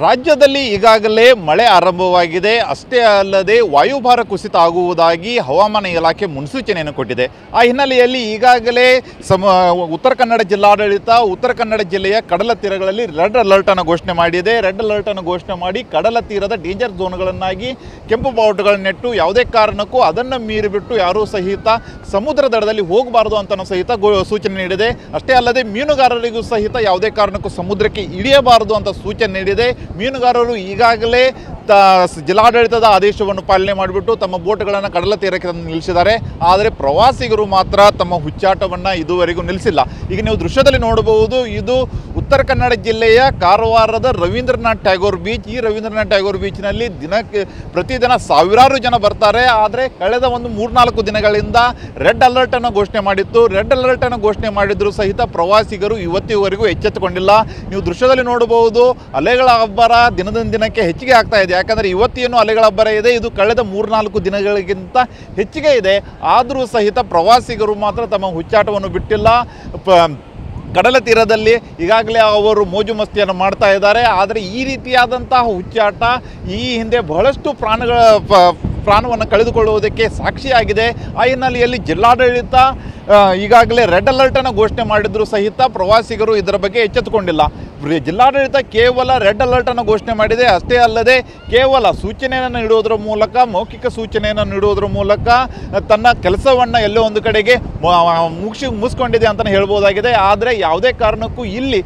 ರಾಜ್ಯದಲ್ಲಿ ಈಗಾಗಲೇ ಮಳೆ ಆರಂಭವಾಗಿದೆ. ಅಷ್ಟೇ ಅಲ್ಲದೆ ವಾಯುಭಾರ ಕುಸಿತ ಆಗುವುದಾಗಿ ಹವಾಮಾನ ಇಲಾಖೆ ಮುನ್ಸೂಚನೆಯನ್ನು ಕೊಟ್ಟಿದೆ. ಆ ಹಿನ್ನೆಲೆಯಲ್ಲಿ ಈಗಾಗಲೇ ಉತ್ತರ ಕನ್ನಡ ಜಿಲ್ಲಾಡಳಿತ ಉತ್ತರ ಕನ್ನಡ ಜಿಲ್ಲೆಯ ಕಡಲ ತೀರಗಳಲ್ಲಿ ರೆಡ್ ಅಲರ್ಟ್ ಅನ್ನು ಘೋಷಣೆ ಮಾಡಿದೆ. ರೆಡ್ ಅಲರ್ಟ್ ಅನ್ನು ಘೋಷಣೆ ಮಾಡಿ ಕಡಲ ತೀರದ ಡೇಂಜರ್ ಝೋನ್ಗಳನ್ನಾಗಿ ಕೆಂಪು ಬಾವುಟಗಳನ್ನೆಟ್ಟು ಯಾವುದೇ ಕಾರಣಕ್ಕೂ ಅದನ್ನು ಮೀರಿಬಿಟ್ಟು ಯಾರೂ ಸಹಿತ ಸಮುದ್ರ ದಡದಲ್ಲಿ ಹೋಗಬಾರದು ಅಂತ ಸಹಿತ ಸೂಚನೆ ನೀಡಿದೆ. ಅಷ್ಟೇ ಅಲ್ಲದೆ ಮೀನುಗಾರರಿಗೂ ಸಹಿತ ಯಾವುದೇ ಕಾರಣಕ್ಕೂ ಸಮುದ್ರಕ್ಕೆ ಇಳಿಯಬಾರದು ಅಂತ ಸೂಚನೆ ನೀಡಿದೆ. ಮೀನುಗಾರರು ಈಗಾಗಲೇ ಜಿಲ್ಲಾಡಳಿತದ ಆದೇಶವನ್ನು ಪಾಲನೆ ಮಾಡಿಬಿಟ್ಟು ತಮ್ಮ ಬೋಟ್ಗಳನ್ನು ಕಡಲ ತೀರಕ್ಕೆ ನಿಲ್ಲಿಸಿದ್ದಾರೆ. ಆದರೆ ಪ್ರವಾಸಿಗರು ಮಾತ್ರ ತಮ್ಮ ಹುಚ್ಚಾಟವನ್ನು ಇದುವರೆಗೂ ನಿಲ್ಲಿಸಿಲ್ಲ. ಈಗ ನೀವು ದೃಶ್ಯದಲ್ಲಿ ನೋಡಬಹುದು, ಇದು ಉತ್ತರ ಕನ್ನಡ ಜಿಲ್ಲೆಯ ಕಾರವಾರದ ರವೀಂದ್ರನಾಥ್ ಟ್ಯಾಗೋರ್ ಬೀಚ್. ಈ ರವೀಂದ್ರನಾಥ್ ಟ್ಯಾಗೋರ್ ಬೀಚ್ನಲ್ಲಿ ಪ್ರತಿದಿನ ಸಾವಿರಾರು ಜನ ಬರ್ತಾರೆ. ಆದರೆ ಕಳೆದ ಒಂದು 3-4 ದಿನಗಳಿಂದ ರೆಡ್ ಅಲರ್ಟನ್ನು ಘೋಷಣೆ ಮಾಡಿತ್ತು. ರೆಡ್ ಅಲರ್ಟನ್ನು ಘೋಷಣೆ ಮಾಡಿದರೂ ಸಹಿತ ಪ್ರವಾಸಿಗರು ಇವತ್ತಿವರೆಗೂ ಎಚ್ಚೆತ್ತುಕೊಂಡಿಲ್ಲ. ನೀವು ದೃಶ್ಯದಲ್ಲಿ ನೋಡಬಹುದು, ಅಲೆಗಳ ಅಬ್ಬರ ದಿನದಿಂದ ದಿನಕ್ಕೆ ಹೆಚ್ಚಿಗೆ ಆಗ್ತಾ ಇದೆ. ಯಾಕಂದರೆ ಇವತ್ತೇನು ಅಲೆಗಳ ಅಬ್ಬರ ಇದೆ, ಇದು ಕಳೆದ 3-4 ದಿನಗಳಿಗಿಂತ ಹೆಚ್ಚಿಗೆ ಇದೆ. ಆದರೂ ಸಹಿತ ಪ್ರವಾಸಿಗರು ಮಾತ್ರ ತಮ್ಮ ಹುಚ್ಚಾಟವನ್ನು ಬಿಟ್ಟಿಲ್ಲ. ಕಡಲ ತೀರದಲ್ಲಿ ಈಗಾಗಲೇ ಅವರು ಮೋಜು ಮಸ್ತಿಯನ್ನು ಮಾಡ್ತಾ ಇದ್ದಾರೆ. ಆದರೆ ಈ ರೀತಿಯಾದಂತಹ ಹುಚ್ಚಾಟ ಈ ಹಿಂದೆ ಬಹಳಷ್ಟು ಪ್ರಾಣವನ್ನು ಕಳೆದುಕೊಳ್ಳುವುದಕ್ಕೆ ಸಾಕ್ಷಿಯಾಗಿದೆ. ಆ ಹಿನ್ನೆಲೆಯಲ್ಲಿ ಜಿಲ್ಲಾಡಳಿತ ಈಗಾಗಲೇ ರೆಡ್ ಅಲರ್ಟನ್ನು ಘೋಷಣೆ ಮಾಡಿದರೂ ಸಹಿತ ಪ್ರವಾಸಿಗರು ಇದರ ಬಗ್ಗೆ ಎಚ್ಚೆತ್ತುಕೊಂಡಿಲ್ಲ. ಜಿಲ್ಲಾಡಳಿತ ಕೇವಲ ರೆಡ್ ಅಲರ್ಟನ್ನು ಘೋಷಣೆ ಮಾಡಿದೆ. ಅಷ್ಟೇ ಅಲ್ಲದೆ ಕೇವಲ ಸೂಚನೆಯನ್ನು ನೀಡುವುದರ ಮೂಲಕ, ಮೌಖಿಕ ಸೂಚನೆಯನ್ನು ನೀಡುವುದರ ಮೂಲಕ ತನ್ನ ಕೆಲಸವನ್ನು ಎಲ್ಲೋ ಒಂದು ಕಡೆಗೆ ಮುಗಿಸ್ಕೊಂಡಿದೆ ಅಂತಲೇ ಹೇಳ್ಬೋದಾಗಿದೆ. ಆದರೆ ಯಾವುದೇ ಕಾರಣಕ್ಕೂ ಇಲ್ಲಿ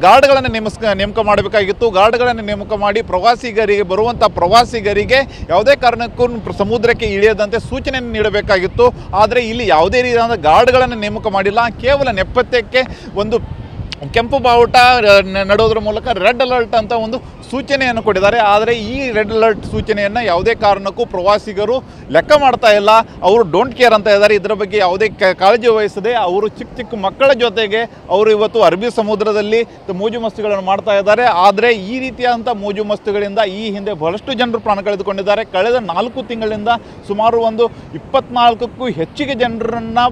ಗಾರ್ಡ್ಗಳನ್ನು ನೇಮಕ ಮಾಡಬೇಕಾಗಿತ್ತು. ಗಾರ್ಡ್ಗಳನ್ನು ನೇಮಕ ಮಾಡಿ ಪ್ರವಾಸಿಗರಿಗೆ ಬರುವಂಥ ಪ್ರವಾಸಿಗರಿಗೆ ಯಾವುದೇ ಕಾರಣಕ್ಕೂ ಸಮುದ್ರಕ್ಕೆ ಇಳಿಯದಂತೆ ಸೂಚನೆಯನ್ನು ನೀಡಬೇಕಾಗಿತ್ತು. ಆದರೆ ಇಲ್ಲಿ ಯಾವುದೇ ರೀತಿಯಾದ ಗಾರ್ಡ್ಗಳನ್ನು ನೇಮಕ ಮಾಡಿಲ್ಲ. ಕೇವಲ ನೆಪಥ್ಯಕ್ಕೆ ಒಂದು ಕೆಂಪು ಬಾವುಟ ನಡೋದ್ರ ಮೂಲಕ ರೆಡ್ ಅಲರ್ಟ್ ಅಂತ ಒಂದು ಸೂಚನೆಯನ್ನು ಕೊಟ್ಟಿದ್ದಾರೆ. ಆದರೆ ಈ ರೆಡ್ ಅಲರ್ಟ್ ಸೂಚನೆಯನ್ನು ಯಾವುದೇ ಕಾರಣಕ್ಕೂ ಪ್ರವಾಸಿಗರು ಲೆಕ್ಕ ಮಾಡ್ತಾ ಇಲ್ಲ. ಅವರು ಡೋಂಟ್ ಕೇರ್ ಅಂತ ಇದ್ದಾರೆ. ಇದರ ಬಗ್ಗೆ ಯಾವುದೇ ಕಾಳಜಿ ವಹಿಸದೆ ಅವರು ಚಿಕ್ಕ ಮಕ್ಕಳ ಜೊತೆಗೆ ಅವರು ಇವತ್ತು ಅರಬ್ಬಿ ಸಮುದ್ರದಲ್ಲಿ ಮೋಜು ಮಸ್ತಿಗಳನ್ನು ಮಾಡ್ತಾ ಇದ್ದಾರೆ. ಆದರೆ ಈ ರೀತಿಯಾದಂಥ ಮೋಜು ಮಸ್ತಿಗಳಿಂದ ಈ ಹಿಂದೆ ಬಹಳಷ್ಟು ಜನರು ಪ್ರಾಣ ಕಳೆದುಕೊಂಡಿದ್ದಾರೆ. ಕಳೆದ 4 ತಿಂಗಳಿಂದ ಸುಮಾರು ಒಂದು 24ಕ್ಕೂ ಹೆಚ್ಚಿಗೆ ಜನರನ್ನು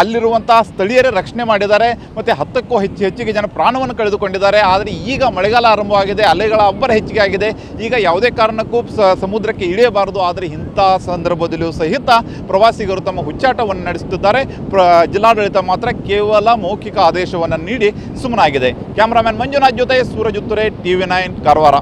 ಅಲ್ಲಿರುವಂಥ ಸ್ಥಳೀಯರೇ ರಕ್ಷಣೆ ಮಾಡಿದ್ದಾರೆ. ಮತ್ತು 10ಕ್ಕೂ ಹೆಚ್ಚಿಗೆ ಜನ ಪ್ರಾಣವನ್ನು ಕಳೆದುಕೊಂಡಿದ್ದಾರೆ. ಆದರೆ ಈಗ ಮಳೆಗಾಲ ಆರಂಭವಾಗಿದೆ, ಅಲೆಗಳ ಅಬ್ಬರ ಹೆಚ್ಚಿಗೆ ಆಗಿದೆ. ಈಗ ಯಾವುದೇ ಕಾರಣಕ್ಕೂ ಸಮುದ್ರಕ್ಕೆ ಇಳಿಯಬಾರದು. ಆದರೆ ಇಂಥ ಸಂದರ್ಭದಲ್ಲಿಯೂ ಸಹಿತ ಪ್ರವಾಸಿಗರು ತಮ್ಮ ಹುಚ್ಚಾಟವನ್ನು ನಡೆಸುತ್ತಿದ್ದಾರೆ. ಜಿಲ್ಲಾಡಳಿತ ಮಾತ್ರ ಕೇವಲ ಮೌಖಿಕ ಆದೇಶವನ್ನು ನೀಡಿ ಸುಮ್ಮನಾಗಿದೆ. ಕ್ಯಾಮರಾಮನ್ ಮಂಜುನಾಥ್ ಜೊತೆ ಸೂರಜ್ ಉತ್ತರೆ, TV9 ಕಾರವಾರ.